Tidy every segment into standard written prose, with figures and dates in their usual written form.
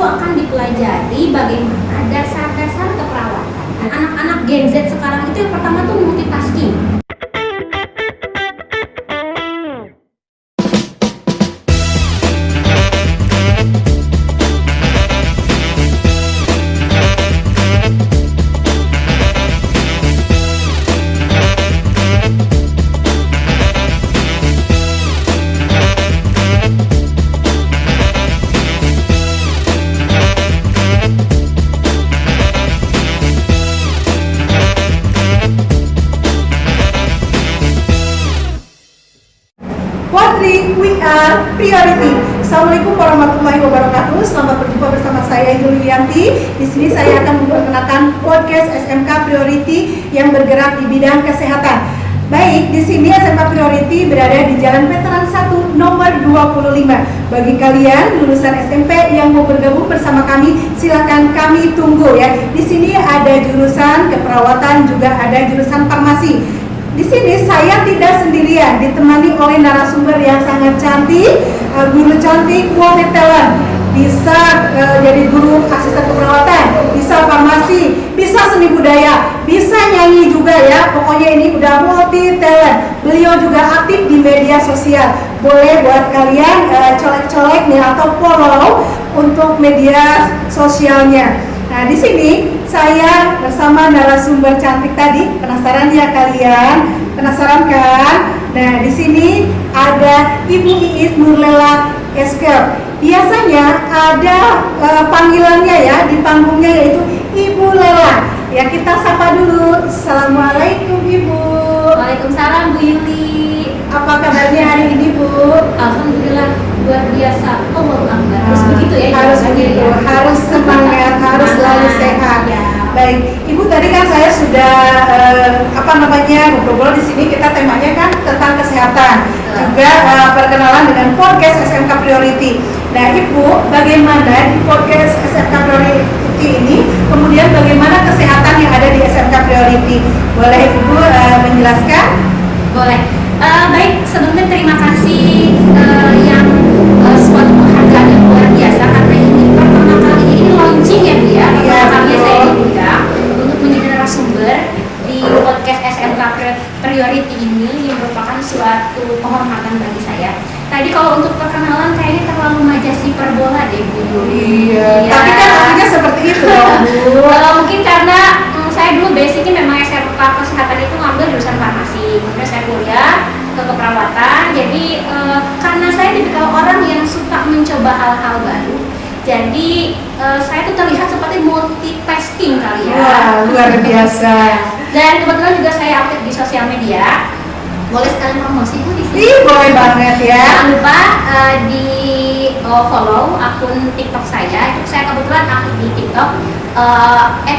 akan dipelajari bagaimana dasar-dasar keperawatan. Anak-anak Gen Z sekarang itu yang pertama tuh multitasking. We are priority. Assalamualaikum warahmatullahi wabarakatuh. Selamat berjumpa bersama saya Yulianti. Di sini saya akan memperkenalkan podcast SMK Priority yang bergerak di bidang kesehatan. Baik, di sini SMK Priority berada di Jalan Veteran 1 nomor 25. Bagi kalian lulusan SMP yang mau bergabung bersama kami, silakan kami tunggu ya. Di sini ada jurusan keperawatan, juga ada jurusan farmasi. Di sini saya tidak sendirian, ditemani oleh narasumber yang sangat cantik, guru cantik, multi talent, bisa jadi guru asisten keperawatan, bisa farmasi, bisa seni budaya, bisa nyanyi juga ya. Pokoknya ini udah multi talent. Beliau juga aktif di media sosial. Boleh buat kalian colek-colek nih atau follow untuk media sosialnya. Nah, di sini saya bersama narasumber cantik tadi. Penasaran ya kalian? Penasaran kan? Nah, di sini ada Ibu Iis Nurlela Eskel. Biasanya ada panggilannya ya di panggungnya, yaitu Ibu Lela. Ya, kita sapa dulu. Assalamualaikum Ibu. Waalaikumsalam Bu Yuli. Apa kabarnya hari ini Bu? Alhamdulillah luar biasa. Allahu Akbar. Harus begitu ya. Harus begitu. Ya. Harus semangat, harus selalu sehat. Ya. Baik, Ibu tadi kan saya sudah ngobrol di sini. Kita temanya kan tentang kesehatan. Juga perkenalan dengan podcast SMK Priority. Nah, Ibu, bagaimana di podcast SMK Priority ini, kemudian bagaimana kesehatan yang ada di SMK Priority? Boleh Ibu menjelaskan? Boleh. Baik, sebelumnya terima kasih yang suatu penghargaan yang luar biasa, karena ini pertama kali ini launching ya Bu ya. Pertama kali saya diundang untuk menjadi narasumber di podcast SMK Priority ini, yang merupakan suatu penghormatan bagi saya. Tadi kalau untuk perkenalan kayaknya terlalu majasi perbola deh Bu. Iya. Tapi kan aslinya seperti itu loh Bu. Mungkin karena saya dulu basicnya memang SMK kesehatan itu ngambil jurusan farmasi, kemudian saya kuliah ke keperawatan. Jadi karena saya tipikal orang yang suka mencoba hal-hal baru, jadi saya tuh terlihat seperti multitasking kali ya. Wah, luar biasa. Dan kebetulan juga saya aktif di sosial media. Boleh sekalian promosi Bu di sini? Ih, boleh banget ya. Jangan lupa di follow akun TikTok saya. Itu saya kebetulan aktif di TikTok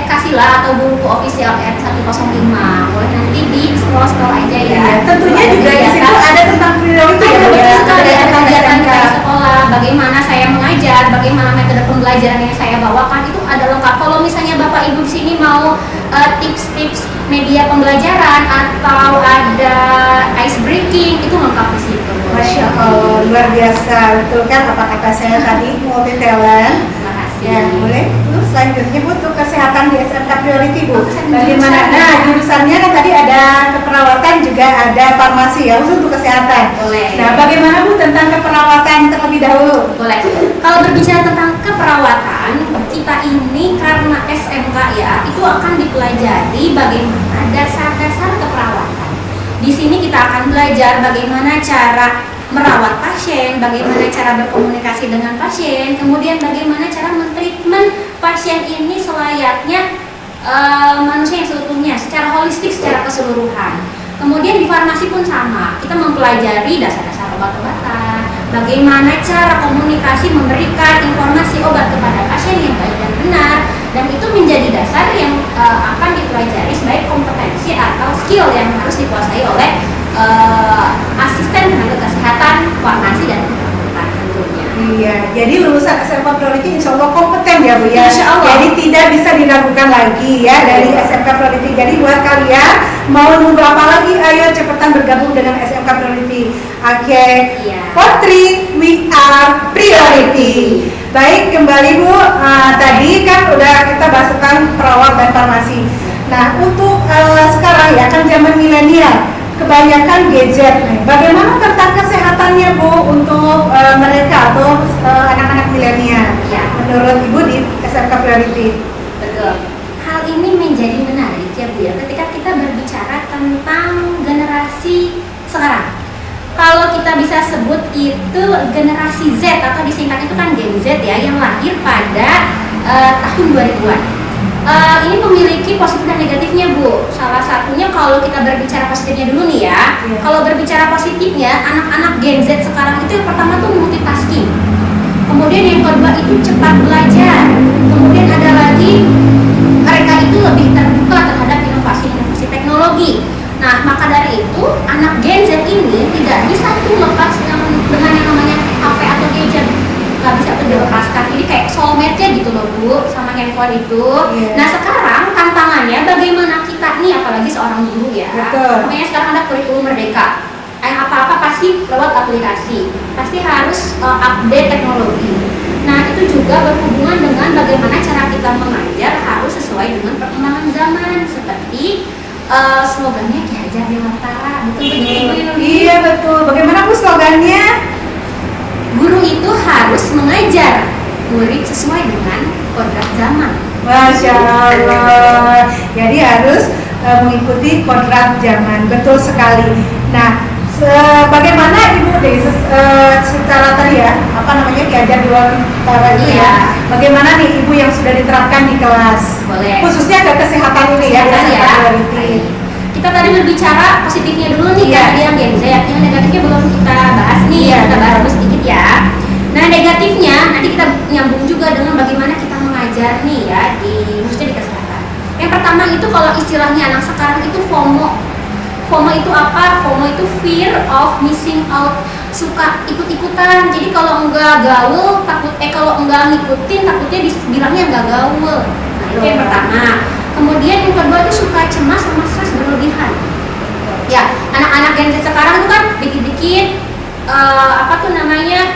@kasila atau buku official @105. Boleh nanti di scroll aja ya. Tentunya juga di situ ada tentang priority ya. Betul sekali, ada tentang kegiatan SMK. dari sekolah, bagaimana saya mengajar, bagaimana metode pembelajaran yang saya bawakan, itu ada lengkap. Kalau misalnya Bapak Ibu di sini mau tips-tips media pembelajaran atau ada ice breaking, itu lengkap di situ. Masya Allah, luar biasa. Betul kan apa kata saya tadi, multi talent. Terima kasih. Ya, boleh. Terus selanjutnya Bu, untuk kesehatan di SMK Priority Bu. Kesehatan Bagaimana? jurusan. Nah, jurusannya kan tadi ada keperawatan, juga ada farmasi ya, khusus untuk kesehatan. Boleh. Nah, bagaimana Bu tentang keperawatan terlebih dahulu? Boleh. Kalau berbicara tentang keperawatan, kita ini karena SMK ya, itu akan dipelajari bagaimana dasar-dasar keperawatan. Di sini kita akan belajar bagaimana cara merawat pasien, bagaimana cara berkomunikasi dengan pasien, kemudian bagaimana cara mentreatment pasien ini selayaknya manusia yang seutuhnya, secara holistik, secara keseluruhan. Kemudian di farmasi pun sama, kita mempelajari dasar-dasar obat-obatan, bagaimana cara komunikasi memberikan informasi obat kepada pasien yang baik dan benar, dan itu menjadi dasar yang akan dipelajari sebagai kompetensi atau skill yang harus dikuasai oleh asisten tenaga kesehatan, farmasi dan keperawatan tentunya. Iya, jadi lulusan SMK Priority insya Allah kompeten ya Bu ya. Insya Allah. Jadi tidak tidak bisa diragukan lagi ya dari SMK Priority. Jadi buat kalian mau nunggu apa lagi? Ayo cepetan bergabung dengan SMK Priority. Oke, Iya. Potri, we are priority. Baik, kembali Bu. Tadi kan udah kita bahas tentang perawat dan farmasi. Nah, untuk sekarang ya kan zaman milenial, kebanyakan gadget. Nih, bagaimana tentang kesehatannya Bu untuk mereka atau anak-anak milenial? Ya. Menurut Ibu di SMK Priority. Betul. Hal ini menjadi menarik ya Bu ya, ketika kita berbicara tentang generasi sekarang. Kalau kita bisa sebut itu generasi Z atau disingkat itu kan Gen Z ya, yang lahir pada tahun 2000-an. Ini memiliki positif dan negatifnya Bu. Salah satunya kalau kita berbicara positifnya dulu nih ya. Iya. Kalau berbicara positifnya, anak-anak Gen Z sekarang itu yang pertama tuh multitasking. Kemudian yang kedua itu cepat belajar. Kemudian ada lagi mereka itu lebih terbuka terhadap inovasi-inovasi teknologi. Nah, maka dari itu anak Gen Z ini tidak bisa tuh lepas dengan yang namanya HP atau gadget. Gak bisa tuh dilepaskan. Ini kayak soulmate-nya gitu loh Bu, sama handphone itu. Iya. Nah, sekarang tantangannya bagaimana kita nih, apalagi seorang guru ya. Betul. Makanya sekarang ada kurikulum merdeka. Apa-apa pasti lewat aplikasi, pasti harus update teknologi. Nah, itu juga berhubungan dengan bagaimana cara kita mengajar harus sesuai dengan perkembangan zaman. Seperti slogannya Ki Hajar Dewantara, betul begitu Bu? Iya betul. Bagaimana Bu slogannya? Guru itu harus mengajar murid sesuai dengan kodrat zaman. Masya Allah. Jadi harus mengikuti kodrat zaman. Betul sekali. Nah, bagaimana Ibu deh secara tadi ya, apa namanya diajar di Dewantara itu Iya. ya? Bagaimana nih Ibu yang sudah diterapkan di kelas? Boleh. Khususnya ke kesehatan ini ya, Kesehatan ya. priority. Kita tadi berbicara positifnya dulu nih, Iya. tadi yang Gen Z, yang negatifnya belum kita bahas nih, Iya. kita bahas dulu sedikit ya. Nah, negatifnya nanti kita nyambung juga dengan bagaimana kita mengajar nih ya khususnya di kesehatan. Yang pertama itu kalau istilahnya anak sekarang itu FOMO. FOMO itu apa? FOMO itu fear of missing out, suka ikut-ikutan. Jadi kalau enggak gaul, kalau enggak ngikutin takutnya dibilangnya enggak gaul. Nah, itu yang pertama. Kemudian yang kedua itu suka cemas sama stres berlebihan. Ya, anak-anak Gen Z sekarang itu kan dikit-dikit apa tuh namanya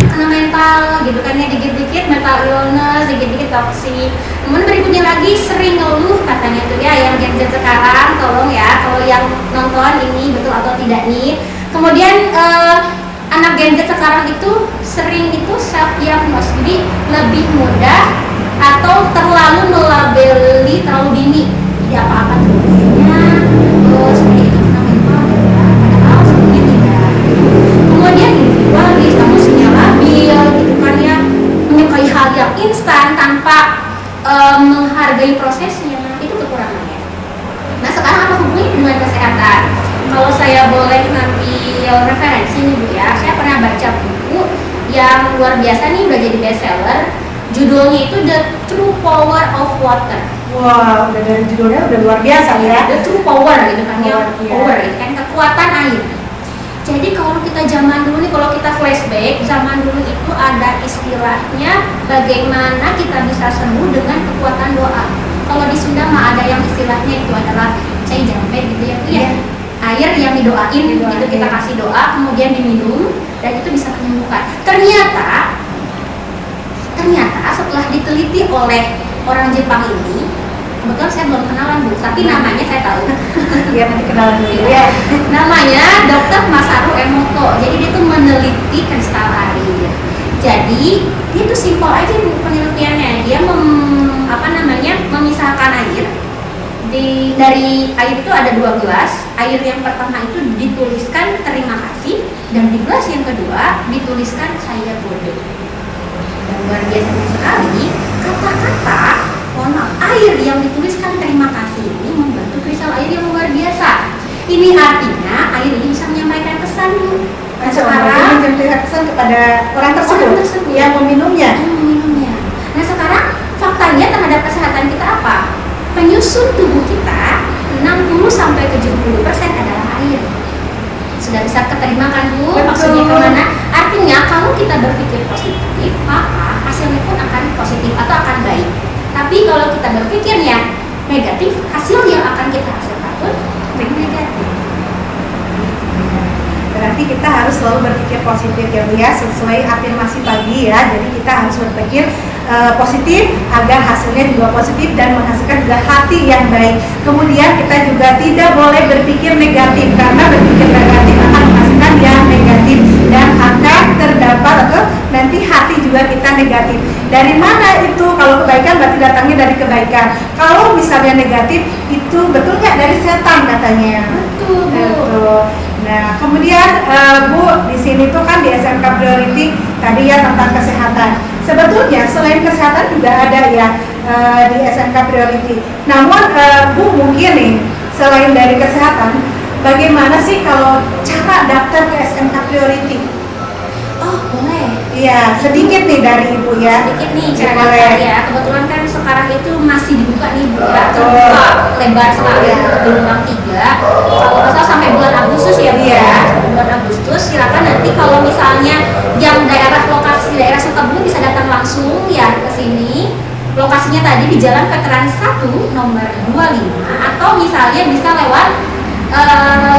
kena mental gitu kan ya, dikit-dikit mental illness, dikit-dikit toksik. Kemudian berikutnya lagi sering ngeluh katanya tuh ya yang Gen Z sekarang, tolong ya kalau yang nonton ini betul atau tidak nih. Kemudian anak Gen Z sekarang itu sering itu self diagnose, jadi lebih mudah atau terlalu melabeli terlalu dini. Jadi apa-apa tulisnya seperti itu kena mental ya, padahal sebenarnya tidak. Kemudian individualis, emosinya labil gitu kan ya, menyukai hal yang instan tanpa menghargai prosesnya, itu kekurangannya. Nah, sekarang apa hubungannya dengan kesehatan? Kalau saya boleh ngambil referensi nih Bu ya, saya pernah baca buku yang luar biasa nih, udah jadi bestseller. Judulnya itu The True Power of Water. Wah, udah dari judulnya udah luar biasa ya. The True Power gitu kan ya, Iya. power itu kan kekuatan air. Jadi kalau kita zaman dulu nih, kalau kita flashback, zaman dulu itu ada istilahnya bagaimana kita bisa sembuh dengan kekuatan doa. Kalau di Sunda mah ada yang istilahnya itu adalah cai jampe gitu ya, Bu, ya. Air yang didoain, itu kita kasih doa, kemudian diminum dan itu bisa menyembuhkan. Ternyata setelah diteliti oleh orang Jepang ini, kebetulan saya belum kenalan Bu, tapi namanya saya tahu. Iya, nanti kenalan dulu ya. Namanya Dr. Masaru Emoto. Jadi dia tuh meneliti kristal air. Jadi dia tuh simpel aja Bu penelitiannya. Dia memisahkan air. Dari air itu ada 2 gelas. Air yang pertama itu dituliskan terima kasih, dan di gelas yang kedua dituliskan saya bodoh. Dan luar biasa sekali kata-kata air yang dituliskan terima kasih ini membantu kristal air yang luar biasa. Ini artinya air ini bisa menyampaikan pesan Bu. Nah, sekarang menyampaikan pesan kepada orang tersebut yang meminumnya. Nah, sekarang faktanya terhadap kesehatan kita apa? Penyusun tubuh kita 60-70% adalah air. Sudah bisa keterima kan Bu? Betul. Maksudnya kemana? Artinya kalau kita berpikir positif, maka hasilnya pun akan positif atau akan baik. Tapi kita berpikirnya negatif, hasil yang akan kita hasilkan pun negatif. Berarti kita harus selalu berpikir positif ya Bu ya, sesuai afirmasi pagi ya. Jadi kita harus berpikir positif agar hasilnya juga positif dan menghasilkan juga hati yang baik. Kemudian kita juga tidak boleh berpikir negatif, karena berpikir negatif akan menghasilkan yang negatif dan akan terdapat atau nanti hati juga kita negatif. Dari mana itu? Kalau kebaikan berarti datangnya dari kebaikan. Kalau misalnya negatif itu betul nggak dari setan katanya? Betul. Nah, kemudian Bu, di sini tuh kan di SMK Priority tadi ya tentang kesehatan. Sebetulnya selain kesehatan juga ada ya di SMK Priority. Namun Bu mungkin nih selain dari kesehatan, bagaimana sih kalau cara daftar ke SMK Priority? Oh boleh. Iya, sedikit nih dari Ibu ya. Sedikit nih cara daftar ya. Kebetulan kan sekarang itu masih dibuka nih Bu, terbuka lebar sekali gelombang 3. Kalau nggak salah sampai bulan Agustus ya Bu ya. Bulan Agustus. Silakan nanti kalau misalnya yang daerah lokasi daerah Sukabumi bisa datang langsung ya ke sini. Lokasinya tadi di Jalan Veteran 1 nomor 25, atau misalnya bisa lewat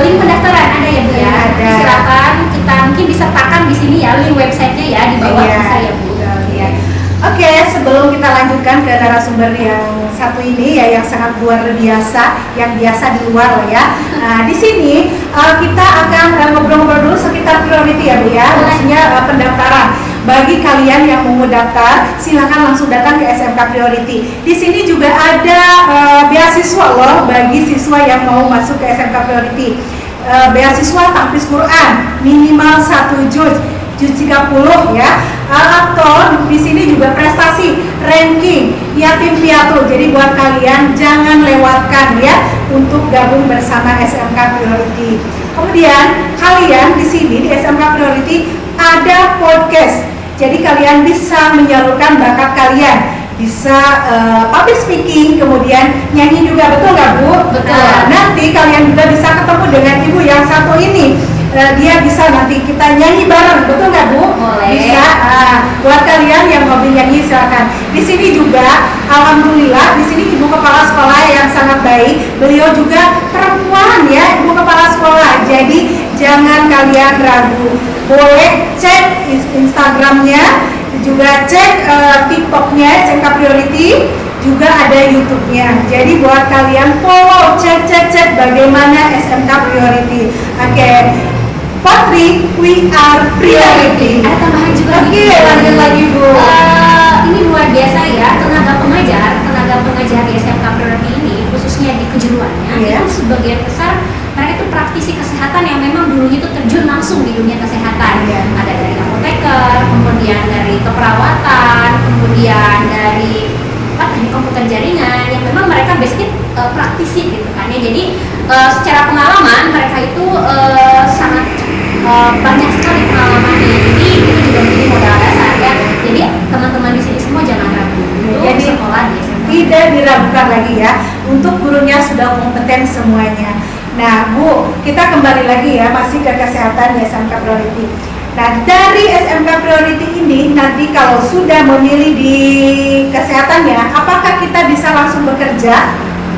link pendaftaran ada ya Bu ya. Silakan kita mungkin disertakan di sini ya link websitenya ya di bawah bisa ya Bu. Oke, sebelum kita lanjutkan ke narasumber yang satu ini ya, yang sangat luar biasa, yang biasa di luar ya. Nah, di sini kita akan ngobrol-ngobrol dulu sekitar priority ya Bu ya, maksudnya pendaftaran. Bagi kalian yang mau daftar, silakan langsung datang ke SMK Priority. Di sini juga ada beasiswa loh bagi siswa yang mau masuk ke SMK Priority. Beasiswa tahfiz Quran minimal 1 juz 30 ya, atau di sini juga prestasi ranking yatim piatu. Jadi buat kalian jangan lewatkan ya untuk gabung bersama SMK Priority. Kemudian kalian di sini di SMK Priority ada podcast. Jadi kalian bisa menyalurkan bakat kalian, bisa public speaking, kemudian nyanyi juga, betul nggak Bu? Betul. Nanti kalian juga bisa ketemu dengan Ibu yang satu ini. Dia bisa nanti kita nyanyi bareng, betul nggak Bu? Boleh. Bisa. Buat kalian yang hobi nyanyi silakan. Di sini juga, alhamdulillah, di sini Ibu Kepala Sekolah yang sangat baik. Beliau juga perempuan ya, Ibu Kepala Sekolah. Jadi jangan kalian ragu. Boleh cek Instagramnya, juga cek TikToknya SMK Priority, juga ada YouTube-nya. Jadi buat kalian follow, cek bagaimana SMK Priority. Oke. Potri, we are priority. Ada tambahan juga. Oke, lanjut lagi Bu. Ini luar biasa ya, tenaga pengajar di SMK Priority ini, khususnya di kejuruannya, itu sebagian besar mereka itu praktisi kesehatan yang memang dulunya itu terjun langsung di dunia kesehatan. Ada dari apoteker, kemudian dari keperawatan, kemudian dari komputer jaringan, yang memang mereka basically praktisi gitu kan ya. Jadi secara pengalaman mereka itu sangat banyak sekali pengalamannya. Jadi itu juga menjadi modal dasar ya. Jadi teman-teman di sini semua jangan ragu untuk sekolah di SMK. Tidak diragukan lagi ya, untuk gurunya sudah kompeten semuanya. Nah Bu, kita kembali lagi ya, masih ke kesehatan di SMK Priority. Nah dari SMK Priority ini nanti kalau sudah memilih di kesehatannya, apakah kita bisa langsung bekerja?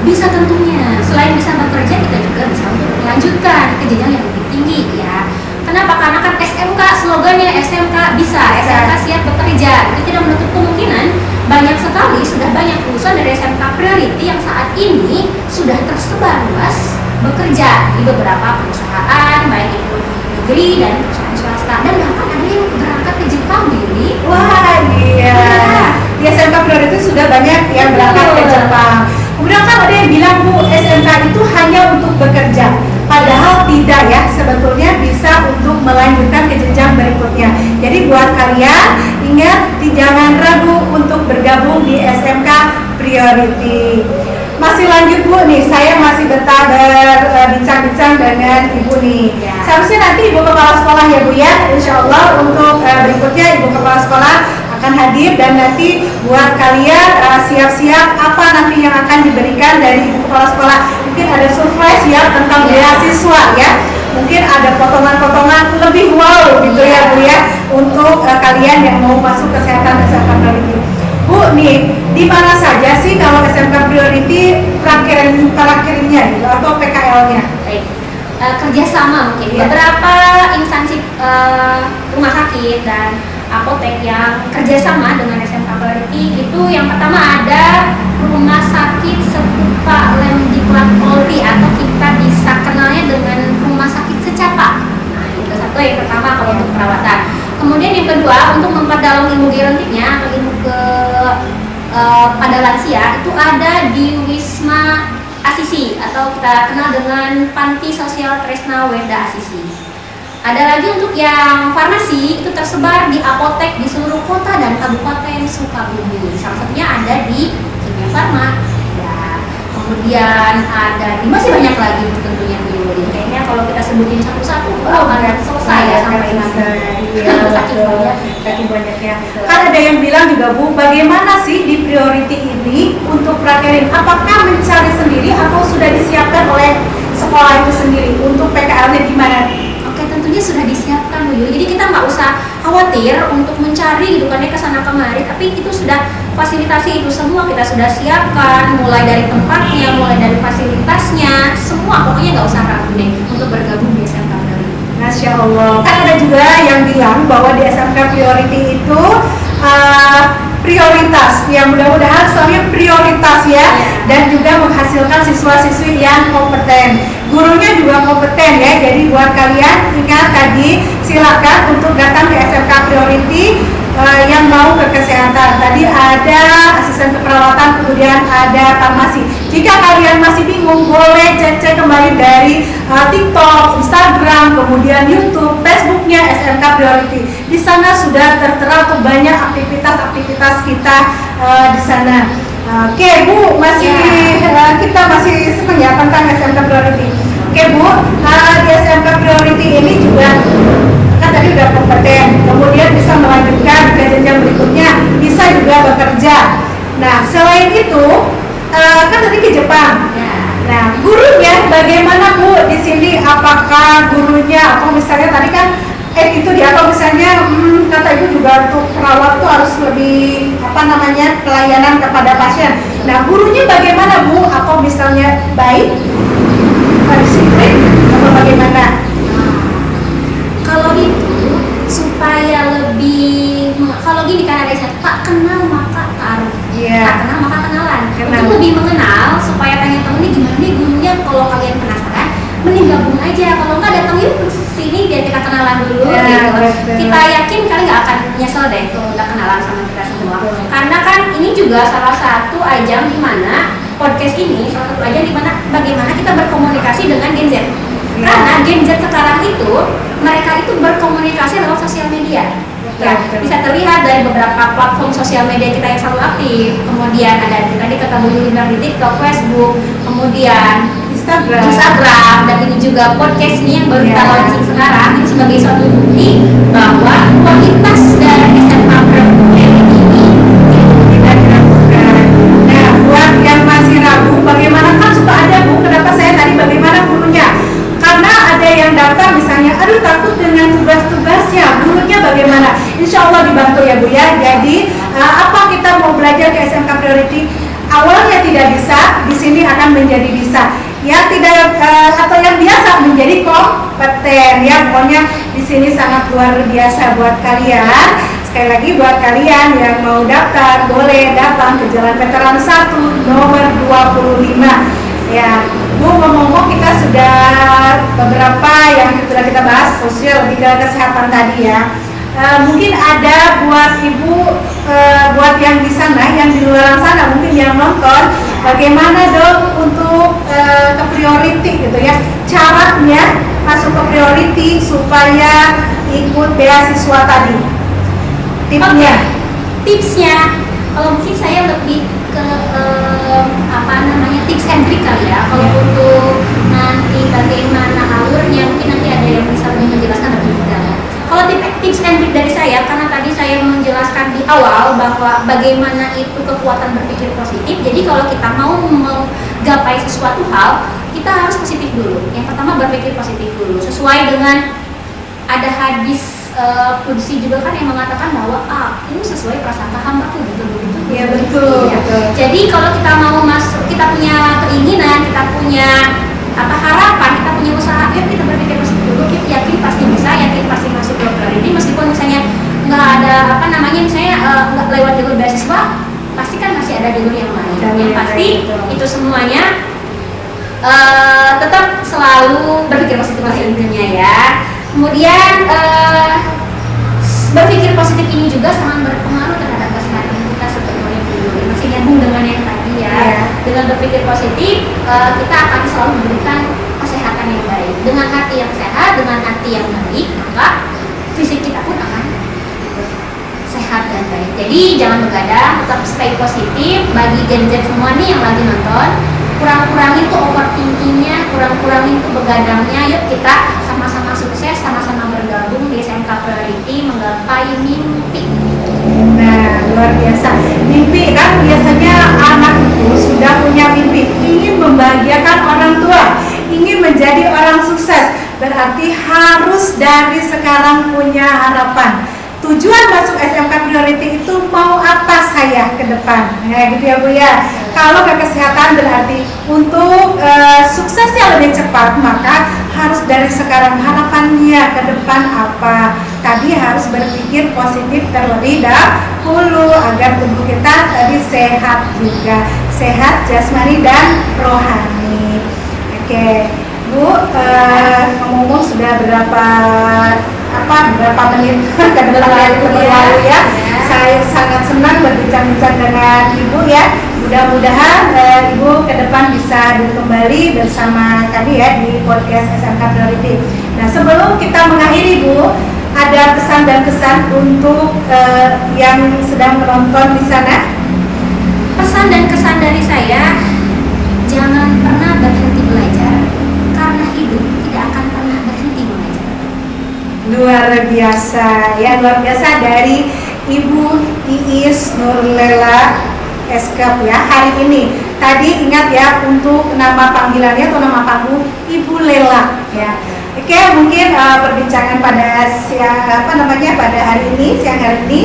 Bisa tentunya. Selain bisa bekerja, kita juga bisa untuk melanjutkan ke jenjang yang lebih tinggi ya. Kenapa? Karena kan SMK, slogannya SMK bisa, SMK siap bekerja. Itu tidak menutup kemungkinan banyak sekali, sudah banyak lulusan dari SMK Priority yang saat ini sudah tersebar luas bekerja di beberapa perusahaan, baik itu negeri dan perusahaan swasta, dan bahkan ada yang berangkat ke Jepang, Billy. Wah iya. Di SMK Priority sudah banyak yang berangkat ke Jepang. Kemudian kan ada yang bilang Bu, SMK itu hanya untuk bekerja. Padahal tidak ya, sebetulnya bisa untuk melanjutkan ke jenjang berikutnya. Jadi buat kalian, ingat jangan ragu untuk bergabung di SMK Priority. Masih lanjut Bu nih, saya masih betah berbincang-bincang dengan Ibu nih. Seharusnya nanti Ibu Kepala Sekolah ya Bu ya, Insya Allah untuk berikutnya Ibu Kepala Sekolah akan hadir, dan nanti buat kalian siap-siap apa nanti yang akan diberikan dari Ibu Kepala Sekolah. Mungkin ada surprise ya tentang beasiswa ya, mungkin ada potongan-potongan lebih wow gitu ya Bu ya, untuk kalian yang mau masuk kesehatan SMK Priority. Bu nih, di mana saja sih kalau SMK Priority prakirnya gitu atau PKL-nya? Baik. Kerjasama mungkin Iya. beberapa instansi rumah sakit dan apotek yang kerjasama dengan SMK Priority itu yang pertama ada Rumah Sakit Sepupa Lemdiklat Polri atau kita bisa kenalnya dengan Rumah Sakit Secapa. Nah itu satu yang pertama kalau untuk perawatan. Kemudian yang kedua untuk memperdalam ilmu gerontiknya atau ilmu pada lansia itu ada di Wisma Asisi atau kita kenal dengan Panti Sosial Tresna Weda Asisi. Ada lagi untuk yang farmasi itu tersebar di apotek di seluruh kota dan kabupaten Sukabumi. Salah satunya ada di Kimia Farma. Ya. Kemudian ada di masih banyak lagi tentunya di Yuli. Kayaknya kalau kita sebutin satu-satu, akan selesai ya sampai nanti. Saking banyaknya. Kan ada yang bilang juga Bu, bagaimana sih di Priority ini untuk prakerin? Apakah mencari sendiri atau sudah disiapkan oleh sekolah itu sendiri? Untuk PKL-nya gimana? Oke, tentunya sudah disiapkan Bu Yu. Jadi kita nggak usah khawatir untuk mencari gitu kan ya kesana kemari, tapi itu sudah fasilitasi itu semua kita sudah siapkan, mulai dari tempatnya, mulai dari fasilitasnya, semua pokoknya nggak usah ragu deh untuk bergabung di SMK Priority. Masya Allah. Kan ada juga yang bilang bahwa di SMK Priority itu prioritas, yang mudah-mudahan soalnya prioritas ya, dan juga menghasilkan siswa-siswi yang kompeten. Gurunya juga kompeten ya, jadi buat kalian ingat tadi silakan untuk datang ke SMK Priority yang mau ke kesehatan. Tadi ada asisten keperawatan, kemudian ada farmasi. Jika kalian masih bingung, boleh cek kembali dari TikTok, Instagram, kemudian YouTube, Facebooknya SMK Priority. Di sana sudah tertera tuh banyak aktivitas kita di sana. Oke Bu, kita masih senang ya tentang SMK Priority. Oke Bu, di SMK Priority ini juga kan tadi udah kompeten, kemudian bisa melanjutkan ke jenjang berikutnya, bisa juga bekerja. Nah selain itu kan tadi ke Jepang. Nah gurunya bagaimana Bu di sini? Apakah gurunya atau misalnya tadi kan itu dia atau misalnya kata ibu juga untuk perawat tuh harus lebih pelayanan kepada pasien. Nah gurunya bagaimana Bu? Atau misalnya baik, disiplin atau bagaimana? Kalau itu supaya lebih, kalau gini kan ada istilah tak kenal maka taruh, tak kenal maka kenalan. Untuk lebih mengenal supaya tanya temen nih gimana nih gurunya, kalau kalian penasaran mending gabung aja, kalau nggak datang yuk ke sini biar kita kenalan dulu gitu. Kita yakin kalian nggak akan nyesel deh kalau udah kenalan sama kita semua. Karena kan ini juga salah satu ajang di mana podcast ini salah satu ajang di mana bagaimana kita berkomunikasi dengan Gen Z. Karena Gen Z sekarang itu mereka itu berkomunikasi lewat sosial media. Ya, bisa terlihat dari beberapa platform sosial media kita yang selalu aktif. Kemudian ada tadi kata Bu Yulina di TikTok, Facebook, kemudian Instagram, dan ini juga podcast ini yang baru kita launching sekarang. Ini sebagai suatu bukti bahwa kualitas dari SMK Priority ini tidak diragukan. Nah, buat yang masih ragu, bagaimana kan suka ada Bu, kenapa saya tadi bagaimana gurunya? Karena ada yang daftar misalnya, aduh takut dengan tugas-tugasnya, gurunya bagaimana? Insya Allah dibantu ya Bu ya. Jadi apa kita mau belajar ke SMK Priority? Awalnya tidak bisa, di sini akan menjadi bisa. Ya tidak atau yang biasa menjadi kompeten ya. Pokoknya di sini sangat luar biasa buat kalian. Sekali lagi buat kalian yang mau daftar boleh datang ke Jalan Veteran 1 nomor 25. Ya, Bu ngomong-ngomong kita sudah beberapa yang sudah kita bahas sosial lebih ke kesehatan tadi ya. Mungkin ada buat ibu, buat yang di sana, yang di luar sana mungkin yang nonton, bagaimana dong untuk ke Priority gitu ya, caranya masuk ke Priority supaya ikut beasiswa tadi, tipsnya kalau mungkin saya lebih ke tips and trick kali ya. Kalau untuk nanti bagaimana alurnya mungkin nanti ada yang bisa lebih menjelaskan lebih detail. Kalau tips and trick dari saya, karena tadi saya menjelaskan di awal bahwa bagaimana itu kekuatan berpikir positif. Jadi kalau kita mau menggapai sesuatu hal, kita harus positif dulu. Yang pertama berpikir positif dulu. Sesuai dengan ada hadis Qudsi juga kan yang mengatakan bahwa ini sesuai prasangka hambaku gitu. Ya betul. Jadi kalau kita mau masuk, kita punya keinginan, kita punya harapan, kita punya usaha, yuk kita berpikir positif dulu, yuk yakin pasti bisa, yakin pasti masuk ke priority, meskipun misalnya nggak ada misalnya nggak lewat jalur beasiswa, pasti kan masih ada jalur yang lain. Yang pasti itu semuanya tetap selalu berpikir positif intinya ya. Kemudian berpikir positif ini juga sangat berpengaruh terhadap kesehatan kita seperti itu. Masih nyambung dengan yang tadi ya. Dengan berpikir positif kita akan selalu memberikan kesehatan yang baik. Dengan hati yang sehat, dengan hati yang baik, maka fisik kita pun akan sehat dan baik. Jadi jangan begadang, tetap stay positif. Bagi gen-gen semua nih yang lagi nonton, kurang-kurangin tuh overthinkingnya, kurang-kurangin tuh begadangnya. Yuk kita sama-sama sukses, sama-sama bergabung di SMK Priority menggapai mimpi. Nah, luar biasa. Mimpi kan biasanya anak itu sudah punya mimpi, ingin membahagiakan orang tua, ingin menjadi orang sukses. Berarti harus dari sekarang punya harapan. Tujuan masuk SMK Priority itu mau apa saya ke depan, ya gitu ya Bu ya. Kalau ke kesehatan berarti untuk suksesnya lebih cepat, maka harus dari sekarang harapannya ke depan apa. Tadi harus berpikir positif terlebih dahulu agar tubuh kita tadi sehat juga, sehat jasmani dan rohani. Oke, Bu, ngomong-ngomong sudah berapa menit ke depan yang berlalu ya. Saya sangat senang berbincang-bincang dengan Ibu ya. Mudah-mudahan Ibu ke depan bisa kembali bersama kami ya di podcast SMK Priority. Nah, sebelum kita mengakhiri Bu, ada pesan dan kesan untuk yang sedang menonton di sana? Pesan dan kesan dari saya, jangan pernah berhenti belajar, karena hidup tidak akan pernah berhenti belajar. Luar biasa ya, luar biasa dari Ibu Iis Nurlela Eskap ya hari ini. Tadi ingat ya untuk nama panggilannya atau nama panggung Ibu Lela ya. Oke, mungkin perbincangan pada pada hari ini, siang hari ini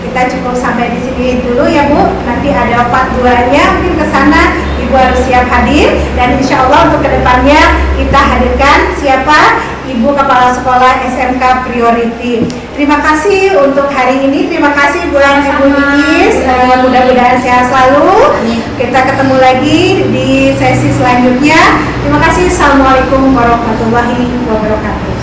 kita cukup sampai di sini dulu ya Bu. Nanti ada part 2-nya, mungkin ke sana Ibu harus siap hadir, dan insya Allah untuk kedepannya kita hadirkan siapa Ibu Kepala Sekolah SMK Priority. Terima kasih untuk hari ini, terima kasih buat Ibu Iis, mudah-mudahan sehat selalu. Kita ketemu lagi di sesi selanjutnya. Terima kasih. Assalamualaikum warahmatullahi wabarakatuh.